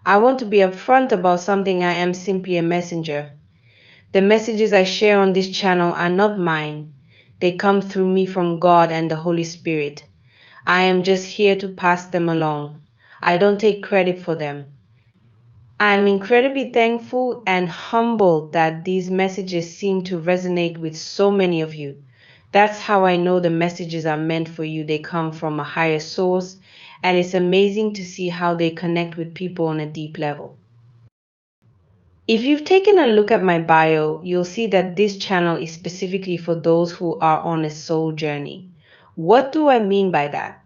I want to be upfront about something. I am simply a messenger. The messages I share on this channel are not mine. They come through me from God and the Holy Spirit. I am just here to pass them along. I don't take credit for them. I'm incredibly thankful and humbled that these messages seem to resonate with so many of you. That's how I know the messages are meant for you. They come from a higher source, and it's amazing to see how they connect with people on a deep level. If you've taken a look at my bio, you'll see that this channel is specifically for those who are on a soul journey. What do I mean by that?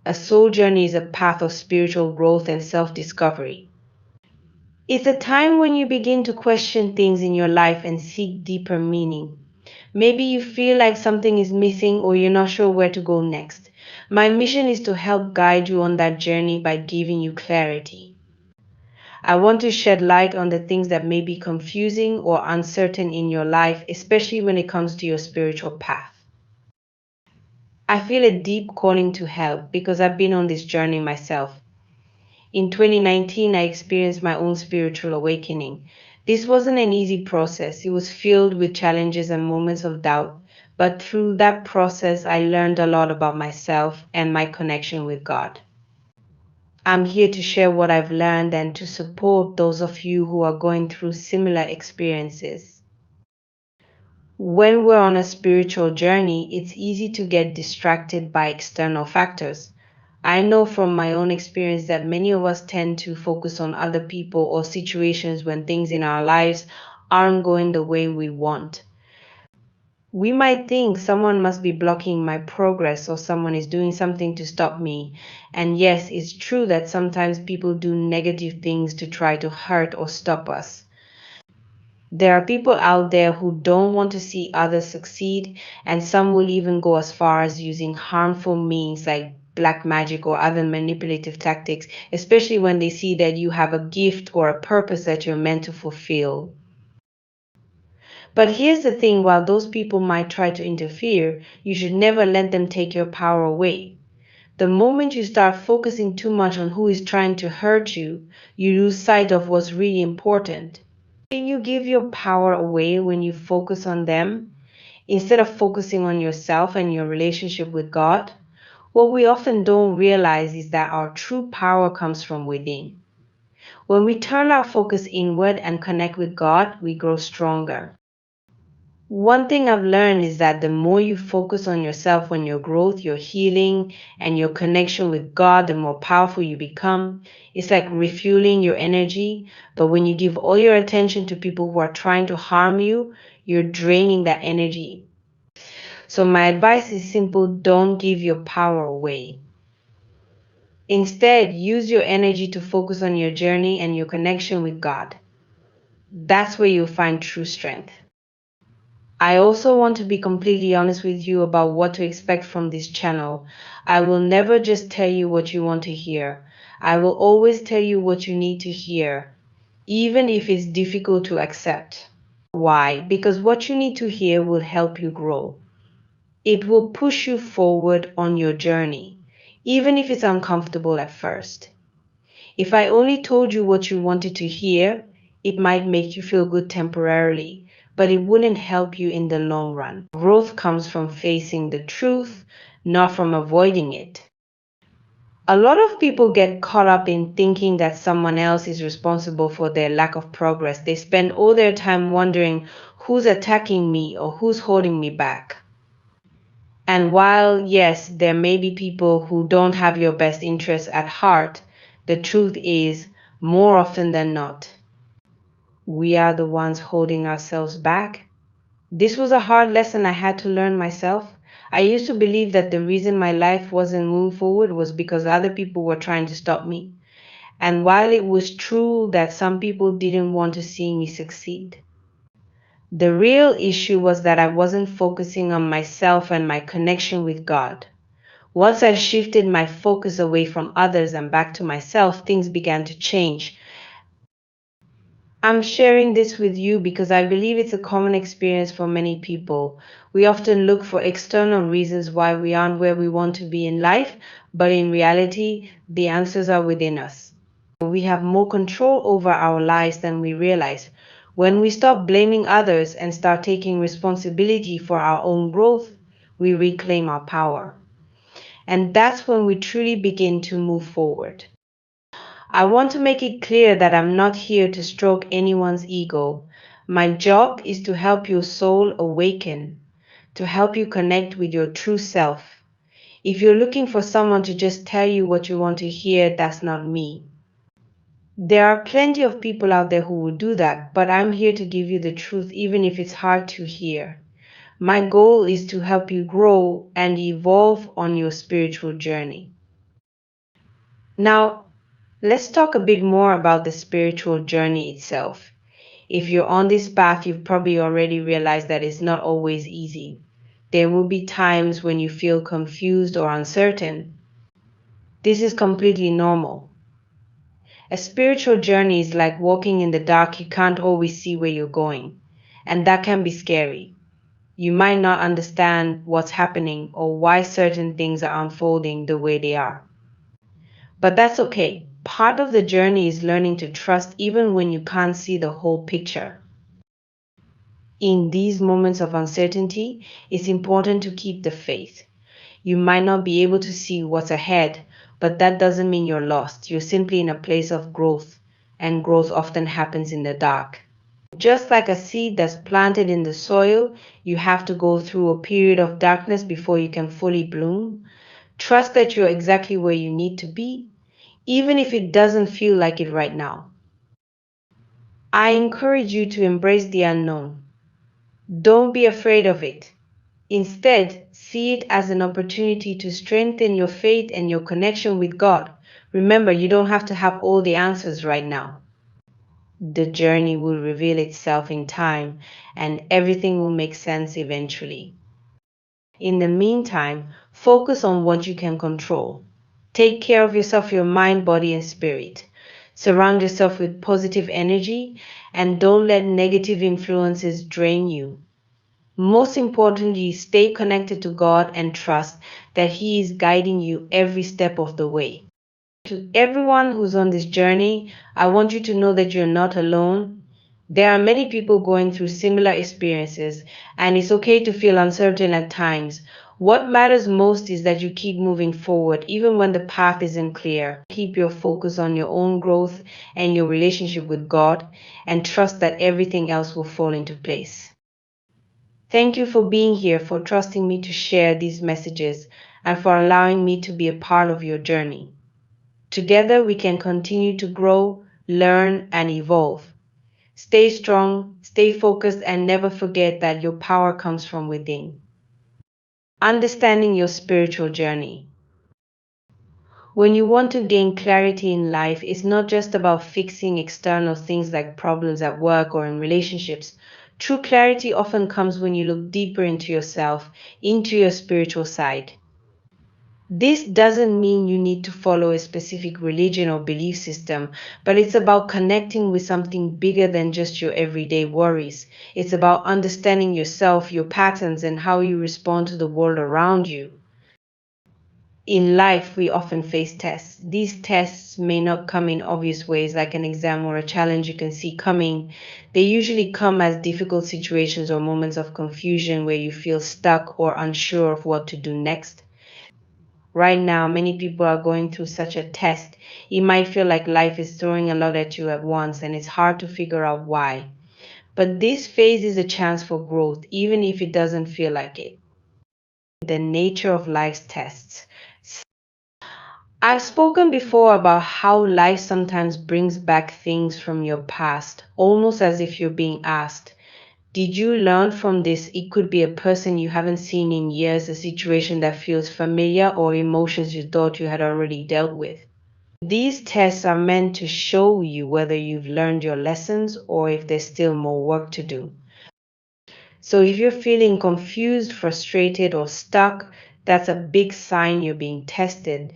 A soul journey is a path of spiritual growth and self-discovery. It's a time when you begin to question things in your life and seek deeper meaning. Maybe you feel like something is missing or you're not sure where to go next. My mission is to help guide you on that journey by giving you clarity. I want to shed light on the things that may be confusing or uncertain in your life, especially when it comes to your spiritual path. I feel a deep calling to help because I've been on this journey myself. In 2019, I experienced my own spiritual awakening. This wasn't an easy process. It was filled with challenges and moments of doubt. But through that process, I learned a lot about myself and my connection with God. I'm here to share what I've learned and to support those of you who are going through similar experiences. When we're on a spiritual journey, it's easy to get distracted by external factors. I know from my own experience that many of us tend to focus on other people or situations when things in our lives aren't going the way we want. We might think someone must be blocking my progress or someone is doing something to stop me. And yes, it's true that sometimes people do negative things to try to hurt or stop us. There are people out there who don't want to see others succeed, and some will even go as far as using harmful means like black magic or other manipulative tactics, especially when they see that you have a gift or a purpose that you're meant to fulfill. But here's the thing, while those people might try to interfere, you should never let them take your power away. The moment you start focusing too much on who is trying to hurt you, you lose sight of what's really important. Can you give your power away when you focus on them instead of focusing on yourself and your relationship with God? What we often don't realize is that our true power comes from within. When we turn our focus inward and connect with God, we grow stronger. One thing I've learned is that the more you focus on yourself, on your growth, your healing, and your connection with God, the more powerful you become. It's like refueling your energy. But when you give all your attention to people who are trying to harm you, you're draining that energy. So my advice is simple: don't give your power away. Instead, use your energy to focus on your journey and your connection with God. That's where you'll find true strength. I also want to be completely honest with you about what to expect from this channel. I will never just tell you what you want to hear. I will always tell you what you need to hear, even if it's difficult to accept. Why? Because what you need to hear will help you grow. It will push you forward on your journey, even if it's uncomfortable at first. If I only told you what you wanted to hear, it might make you feel good temporarily, but it wouldn't help you in the long run. Growth comes from facing the truth, not from avoiding it. A lot of people get caught up in thinking that someone else is responsible for their lack of progress. They spend all their time wondering who's attacking me or who's holding me back. And while, yes, there may be people who don't have your best interests at heart, the truth is, more often than not, we are the ones holding ourselves back. This was a hard lesson I had to learn myself. I used to believe that the reason my life wasn't moving forward was because other people were trying to stop me. And while it was true that some people didn't want to see me succeed, the real issue was that I wasn't focusing on myself and my connection with God. Once I shifted my focus away from others and back to myself, things began to change. I'm sharing this with you because I believe it's a common experience for many people. We often look for external reasons why we aren't where we want to be in life, but in reality, the answers are within us. We have more control over our lives than we realize. When we stop blaming others and start taking responsibility for our own growth, we reclaim our power. And that's when we truly begin to move forward. I want to make it clear that I'm not here to stroke anyone's ego. My job is to help your soul awaken, to help you connect with your true self. If you're looking for someone to just tell you what you want to hear, that's not me. There are plenty of people out there who will do that, but I'm here to give you the truth even if it's hard to hear. My goal is to help you grow and evolve on your spiritual journey. Now, let's talk a bit more about the spiritual journey itself. If you're on this path, you've probably already realized that it's not always easy. There will be times when you feel confused or uncertain. This is completely normal. A spiritual journey is like walking in the dark. You can't always see where you're going, and that can be scary. You might not understand what's happening or why certain things are unfolding the way they are. But that's okay. Part of the journey is learning to trust even when you can't see the whole picture. In these moments of uncertainty, it's important to keep the faith. You might not be able to see what's ahead, but that doesn't mean you're lost. You're simply in a place of growth, and growth often happens in the dark. Just like a seed that's planted in the soil, you have to go through a period of darkness before you can fully bloom. Trust that you're exactly where you need to be, even if it doesn't feel like it right now. I encourage you to embrace the unknown. Don't be afraid of it. Instead, see it as an opportunity to strengthen your faith and your connection with God. Remember, you don't have to have all the answers right now. The journey will reveal itself in time, and everything will make sense eventually. In the meantime, focus on what you can control. Take care of yourself, your mind, body, and spirit. Surround yourself with positive energy and don't let negative influences drain you. Most importantly, stay connected to God and trust that He is guiding you every step of the way. To everyone who's on this journey, I want you to know that you're not alone. There are many people going through similar experiences, and it's okay to feel uncertain at times. What matters most is that you keep moving forward, even when the path isn't clear. Keep your focus on your own growth and your relationship with God, and trust that everything else will fall into place. Thank you for being here, for trusting me to share these messages, and for allowing me to be a part of your journey. Together, we can continue to grow, learn, and evolve. Stay strong, stay focused, and never forget that your power comes from within. Understanding your spiritual journey. When you want to gain clarity in life, it's not just about fixing external things like problems at work or in relationships. True clarity often comes when you look deeper into yourself, into your spiritual side. This doesn't mean you need to follow a specific religion or belief system, but it's about connecting with something bigger than just your everyday worries. It's about understanding yourself, your patterns, and how you respond to the world around you. In life, we often face tests. These tests may not come in obvious ways like an exam or a challenge you can see coming. They usually come as difficult situations or moments of confusion where you feel stuck or unsure of what to do next. Right now, many people are going through such a test. It might feel like life is throwing a lot at you at once and it's hard to figure out why. But this phase is a chance for growth, even if it doesn't feel like it. The nature of life's tests. I've spoken before about how life sometimes brings back things from your past, almost as if you're being asked, did you learn from this? It could be a person you haven't seen in years, a situation that feels familiar, or emotions you thought you had already dealt with. These tests are meant to show you whether you've learned your lessons or if there's still more work to do. So if you're feeling confused, frustrated, or stuck, that's a big sign you're being tested.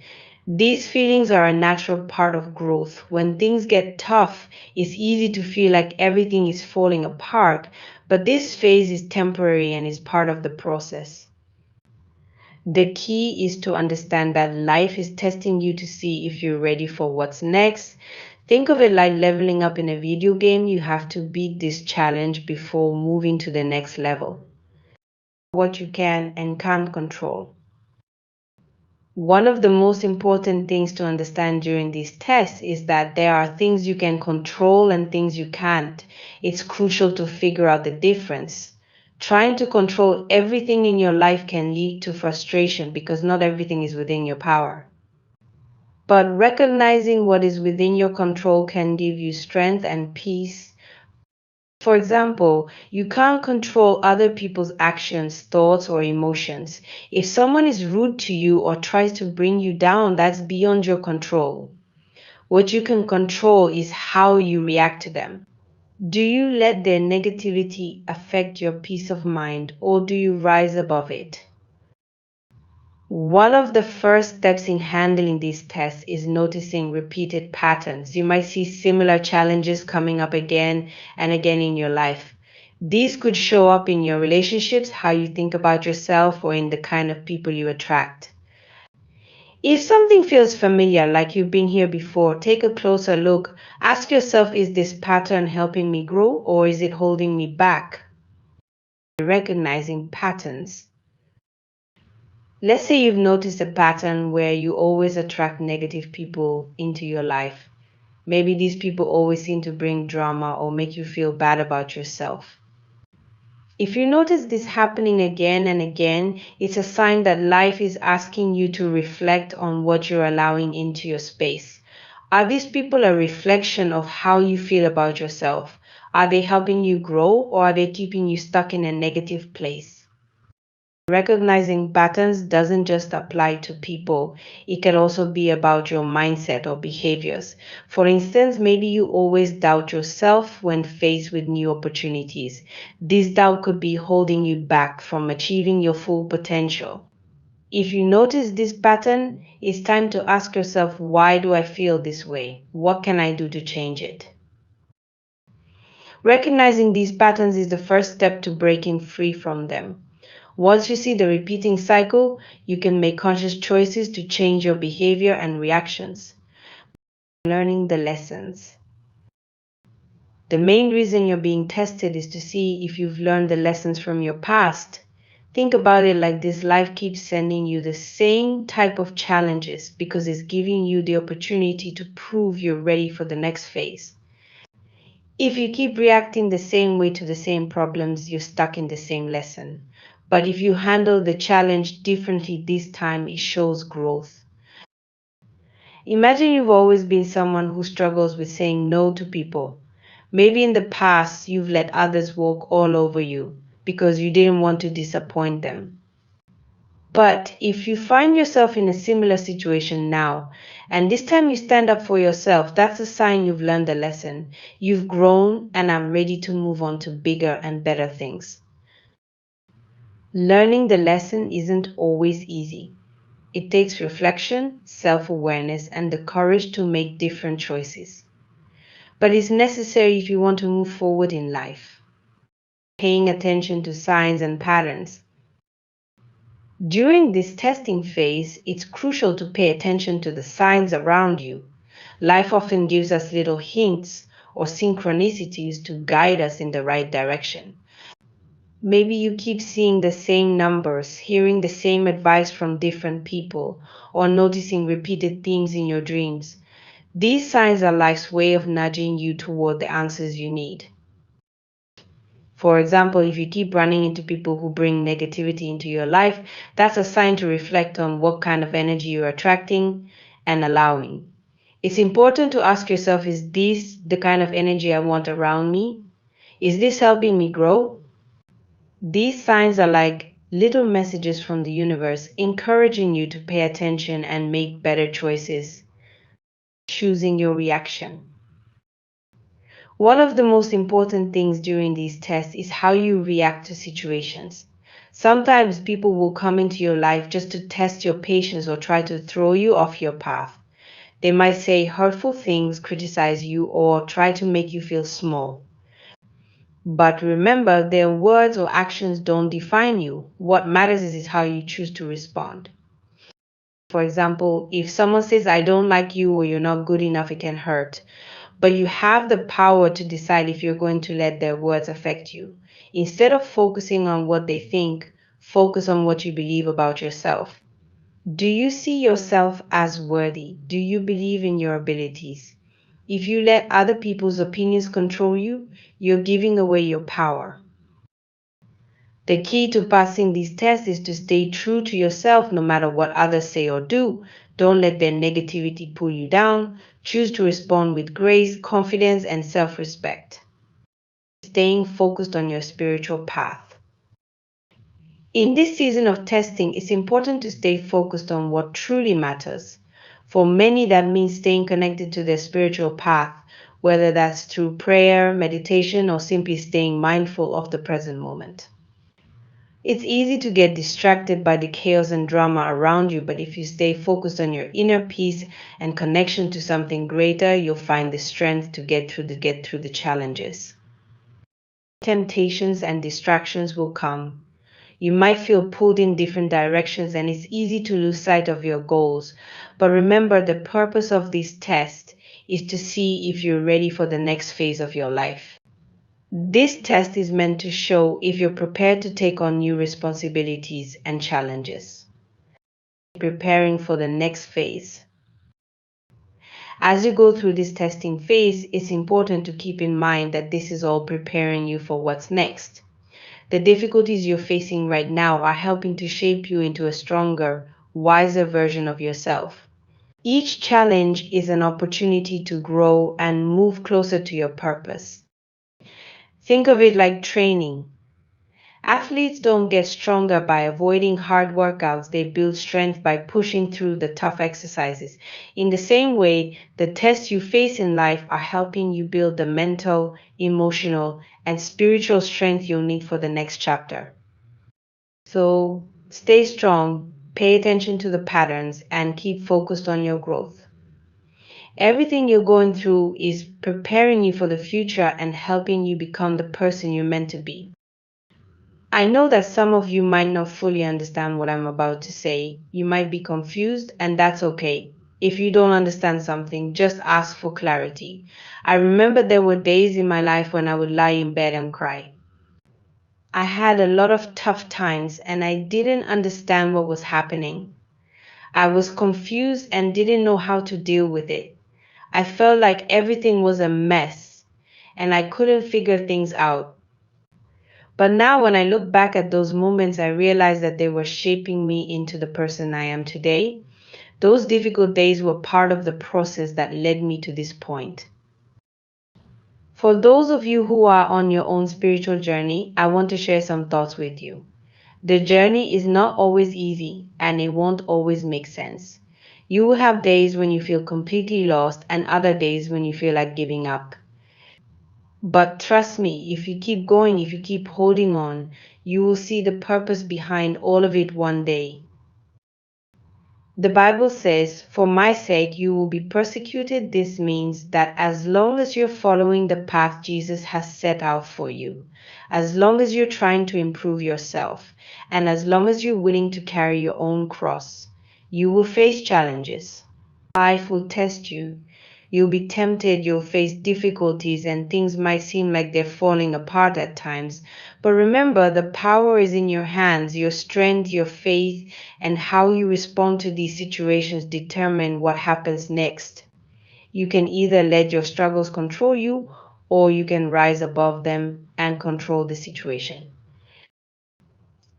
These feelings are a natural part of growth. When things get tough, it's easy to feel like everything is falling apart, but this phase is temporary and is part of the process. The key is to understand that life is testing you to see if you're ready for what's next. Think of it like leveling up in a video game. You have to beat this challenge before moving to the next level. What you can and can't control. One of the most important things to understand during these tests is that there are things you can control and things you can't. It's crucial to figure out the difference. Trying to control everything in your life can lead to frustration because not everything is within your power. But recognizing what is within your control can give you strength and peace. For example, you can't control other people's actions, thoughts, or emotions. If someone is rude to you or tries to bring you down, that's beyond your control. What you can control is how you react to them. Do you let their negativity affect your peace of mind, or do you rise above it? One of the first steps in handling these tests is noticing repeated patterns. You might see similar challenges coming up again and again in your life. These could show up in your relationships, how you think about yourself, or in the kind of people you attract. If something feels familiar, like you've been here before, take a closer look. Ask yourself, is this pattern helping me grow or is it holding me back? Recognizing patterns. Let's say you've noticed a pattern where you always attract negative people into your life. Maybe these people always seem to bring drama or make you feel bad about yourself. If you notice this happening again and again, it's a sign that life is asking you to reflect on what you're allowing into your space. Are these people a reflection of how you feel about yourself? Are they helping you grow or are they keeping you stuck in a negative place? Recognizing patterns doesn't just apply to people, it can also be about your mindset or behaviors. For instance, maybe you always doubt yourself when faced with new opportunities. This doubt could be holding you back from achieving your full potential. If you notice this pattern, it's time to ask yourself, why do I feel this way? What can I do to change it? Recognizing these patterns is the first step to breaking free from them. Once you see the repeating cycle, you can make conscious choices to change your behavior and reactions. Learning the lessons. The main reason you're being tested is to see if you've learned the lessons from your past. Think about it like this: life keeps sending you the same type of challenges because it's giving you the opportunity to prove you're ready for the next phase. If you keep reacting the same way to the same problems, you're stuck in the same lesson. But if you handle the challenge differently this time, it shows growth. Imagine you've always been someone who struggles with saying no to people. Maybe in the past, you've let others walk all over you because you didn't want to disappoint them. But if you find yourself in a similar situation now, and this time you stand up for yourself, that's a sign you've learned the lesson. You've grown and are ready to move on to bigger and better things. Learning the lesson isn't always easy. It takes reflection, self-awareness, and the courage to make different choices. But it's necessary if you want to move forward in life. Paying attention to signs and patterns. During this testing phase, it's crucial to pay attention to the signs around you. Life often gives us little hints or synchronicities to guide us in the right direction. Maybe you keep seeing the same numbers, hearing the same advice from different people, or noticing repeated themes in your dreams. These signs are life's way of nudging you toward the answers you need. For example, if you keep running into people who bring negativity into your life, that's a sign to reflect on what kind of energy you're attracting and allowing. It's important to ask yourself, is this the kind of energy I want around me? Is this helping me grow? These signs are like little messages from the universe encouraging you to pay attention and make better choices, choosing your reaction. One of the most important things during these tests is how you react to situations. Sometimes people will come into your life just to test your patience or try to throw you off your path. They might say hurtful things, criticize you, or try to make you feel small. But remember, their words or actions don't define you. What matters is how you choose to respond. For example, if someone says, I don't like you or you're not good enough, it can hurt. but you have the power to decide if you're going to let their words affect you. Instead of focusing on what they think, focus on what you believe about yourself. Do you see yourself as worthy? Do you believe in your abilities? If you let other people's opinions control you, you're giving away your power. The key to passing these tests is to stay true to yourself no matter what others say or do. Don't let their negativity pull you down. Choose to respond with grace, confidence, and self respect. Staying focused on your spiritual path. In this season of testing, it's important to stay focused on what truly matters. For many, that means staying connected to their spiritual path, whether that's through prayer, meditation, or simply staying mindful of the present moment. It's easy to get distracted by the chaos and drama around you, but if you stay focused on your inner peace and connection to something greater, you'll find the strength to get through the challenges. Temptations and distractions will come. You might feel pulled in different directions and it's easy to lose sight of your goals. But remember, the purpose of this test is to see if you're ready for the next phase of your life. This test is meant to show if you're prepared to take on new responsibilities and challenges. Preparing for the next phase. As you go through this testing phase, it's important to keep in mind that this is all preparing you for what's next. The difficulties you're facing right now are helping to shape you into a stronger, wiser version of yourself. Each challenge is an opportunity to grow and move closer to your purpose. Think of it like training. Athletes don't get stronger by avoiding hard workouts, they build strength by pushing through the tough exercises. In the same way, the tests you face in life are helping you build the mental, emotional, and spiritual strength you'll need for the next chapter. So stay strong, pay attention to the patterns, and keep focused on your growth. Everything you're going through is preparing you for the future and helping you become the person you're meant to be. I know that some of you might not fully understand what I'm about to say. You might be confused, and that's okay. If you don't understand something, just ask for clarity. I remember there were days in my life when I would lie in bed and cry. I had a lot of tough times and I didn't understand what was happening. I was confused and didn't know how to deal with it. I felt like everything was a mess and I couldn't figure things out. But now, when I look back at those moments, I realize that they were shaping me into the person I am today. Those difficult days were part of the process that led me to this point. For those of you who are on your own spiritual journey, I want to share some thoughts with you. The journey is not always easy and it won't always make sense. You will have days when you feel completely lost and other days when you feel like giving up. But trust me, if you keep going, if you keep holding on, you will see the purpose behind all of it one day. The Bible says, "For my sake you will be persecuted." This means that as long as you're following the path Jesus has set out for you, as long as you're trying to improve yourself, and as long as you're willing to carry your own cross, you will face challenges. Life will test you. You'll be tempted, you'll face difficulties, and things might seem like they're falling apart at times. But remember, the power is in your hands. Your strength, your faith, and how you respond to these situations determine what happens next. You can either let your struggles control you, or you can rise above them and control the situation.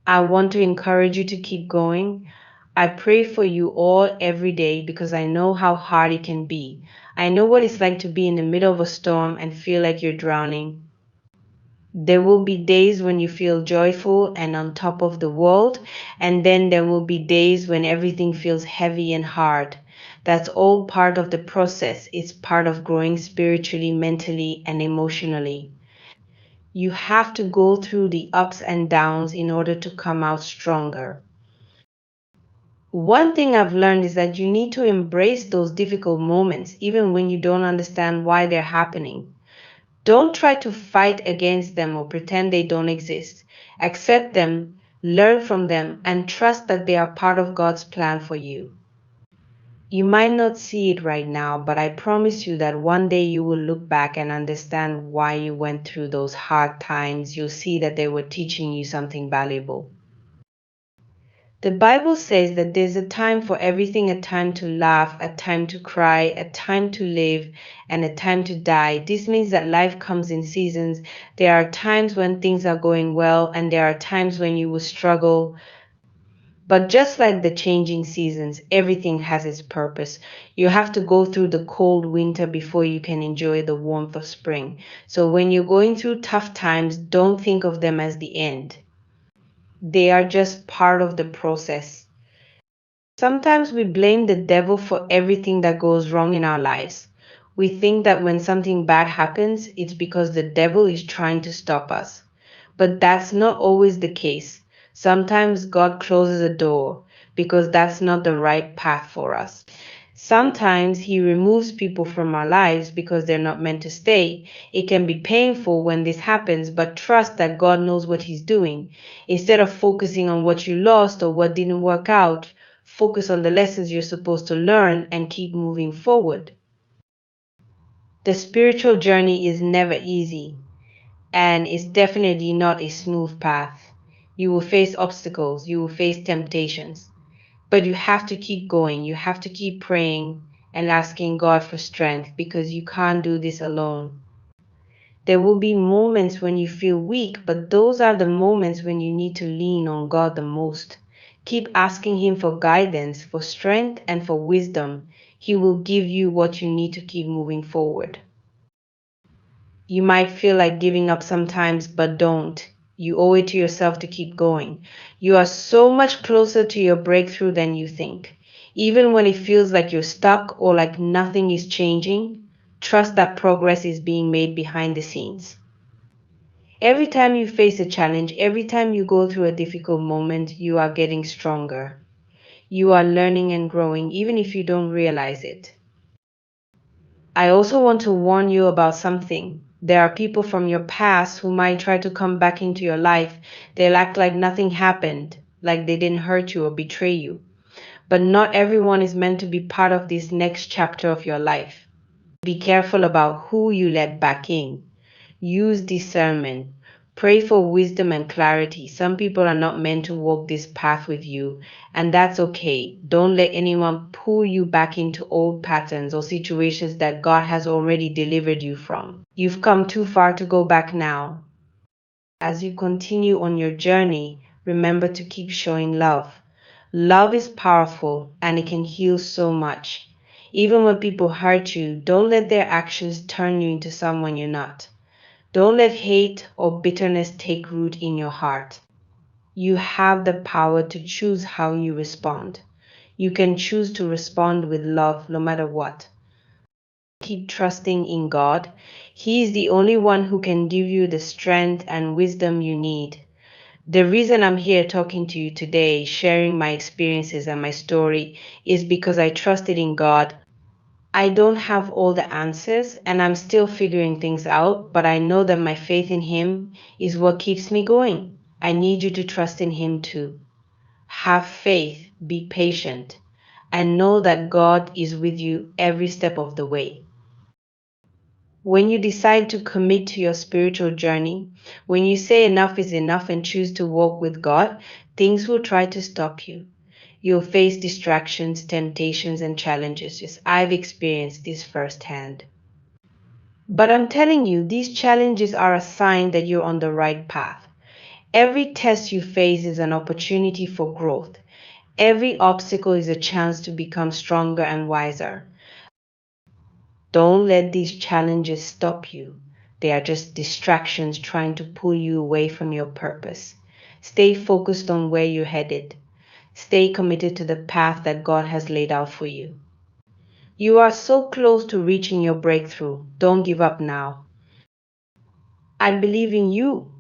I want to encourage you to keep going. I pray for you all every day because I know how hard it can be. I know what it's like to be in the middle of a storm and feel like you're drowning. There will be days when you feel joyful and on top of the world, and then there will be days when everything feels heavy and hard. That's all part of the process. It's part of growing spiritually, mentally, and emotionally. You have to go through the ups and downs in order to come out stronger. One thing I've learned is that you need to embrace those difficult moments, even when you don't understand why they're happening. Don't try to fight against them or pretend they don't exist. Accept them, learn from them, and trust that they are part of God's plan for you. You might not see it right now, but I promise you that one day you will look back and understand why you went through those hard times. You'll see that they were teaching you something valuable. The Bible says that there's a time for everything, a time to laugh, a time to cry, a time to live, and a time to die. This means that life comes in seasons. There are times when things are going well, and there are times when you will struggle. But just like the changing seasons, everything has its purpose. You have to go through the cold winter before you can enjoy the warmth of spring. So when you're going through tough times, don't think of them as the end. They are just part of the process. Sometimes we blame the devil for everything that goes wrong in our lives. We think that when something bad happens, it's because the devil is trying to stop us. But that's not always the case. Sometimes God closes a door because that's not the right path for us. Sometimes He removes people from our lives because they're not meant to stay. It can be painful when this happens, but trust that God knows what He's doing. Instead of focusing on what you lost or what didn't work out, focus on the lessons you're supposed to learn and keep moving forward. The spiritual journey is never easy, and it's definitely not a smooth path. You will face obstacles, you will face temptations, but you have to keep going. You have to keep praying and asking God for strength because you can't do this alone. There will be moments when you feel weak, but those are the moments when you need to lean on God the most. Keep asking Him for guidance, for strength, and for wisdom. He will give you what you need to keep moving forward. You might feel like giving up sometimes, but don't. You owe it to yourself to keep going. You are so much closer to your breakthrough than you think. Even when it feels like you're stuck or like nothing is changing, trust that progress is being made behind the scenes. Every time you face a challenge, every time you go through a difficult moment, you are getting stronger. You are learning and growing, even if you don't realize it. I also want to warn you about something. There are people from your past who might try to come back into your life. They'll act like nothing happened, like they didn't hurt you or betray you. But not everyone is meant to be part of this next chapter of your life. Be careful about who you let back in. Use discernment. Pray for wisdom and clarity. Some people are not meant to walk this path with you, and that's okay. Don't let anyone pull you back into old patterns or situations that God has already delivered you from. You've come too far to go back now. As you continue on your journey, remember to keep showing love. Love is powerful and it can heal so much. Even when people hurt you, don't let their actions turn you into someone you're not. Don't let hate or bitterness take root in your heart. You have the power to choose how you respond. You can choose to respond with love no matter what. Keep trusting in God. He is the only one who can give you the strength and wisdom you need. The reason I'm here talking to you today, sharing my experiences and my story, is because I trusted in God. I don't have all the answers and I'm still figuring things out, but I know that my faith in Him is what keeps me going. I need you to trust in Him too. Have faith, be patient, and know that God is with you every step of the way. When you decide to commit to your spiritual journey, when you say enough is enough and choose to walk with God, things will try to stop you. You'll face distractions, temptations, and challenges. Yes, I've experienced this firsthand. But I'm telling you, these challenges are a sign that you're on the right path. Every test you face is an opportunity for growth. Every obstacle is a chance to become stronger and wiser. Don't let these challenges stop you. They are just distractions trying to pull you away from your purpose. Stay focused on where you're headed. Stay committed to the path that God has laid out for you. You are so close to reaching your breakthrough. Don't give up now. I believe in you.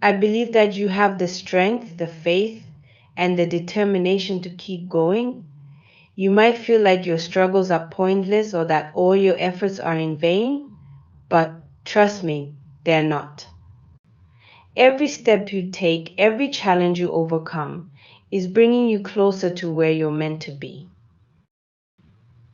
I believe that you have the strength, the faith, and the determination to keep going. You might feel like your struggles are pointless or that all your efforts are in vain, but trust me, they're not. Every step you take, every challenge you overcome, is bringing you closer to where you're meant to be.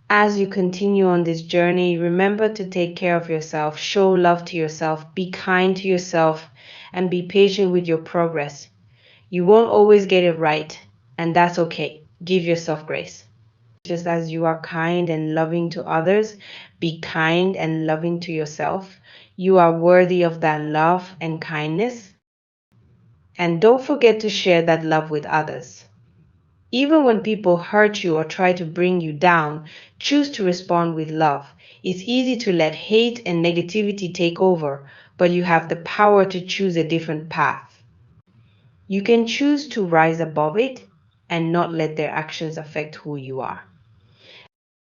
As you continue on this journey, remember to take care of yourself, show love to yourself, be kind to yourself, and be patient with your progress. You won't always get it right, and that's okay. Give yourself grace. Just as you are kind and loving to others, be kind and loving to yourself. You are worthy of that love and kindness. And don't forget to share that love with others. Even when people hurt you or try to bring you down, choose to respond with love. It's easy to let hate and negativity take over, but you have the power to choose a different path. You can choose to rise above it and not let their actions affect who you are.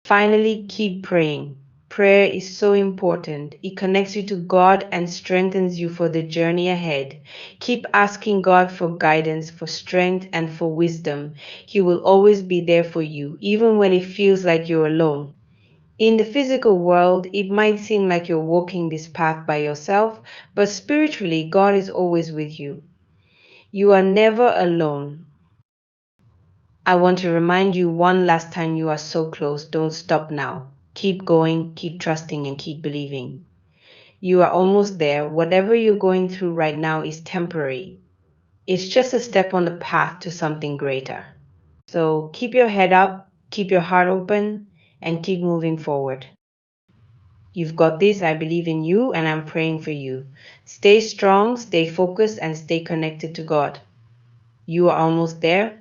Finally, keep praying. Prayer is so important. It connects you to God and strengthens you for the journey ahead. Keep asking God for guidance, for strength, and for wisdom. He will always be there for you, even when it feels like you're alone. In the physical world, it might seem like you're walking this path by yourself, but spiritually, God is always with you. You are never alone. I want to remind you one last time, you are so close. Don't stop now. Keep going, keep trusting, and keep believing. You are almost there. Whatever you're going through right now is temporary. It's just a step on the path to something greater. So keep your head up, keep your heart open, and keep moving forward. You've got this. I believe in you, and I'm praying for you. Stay strong, stay focused, and stay connected to God. You are almost there.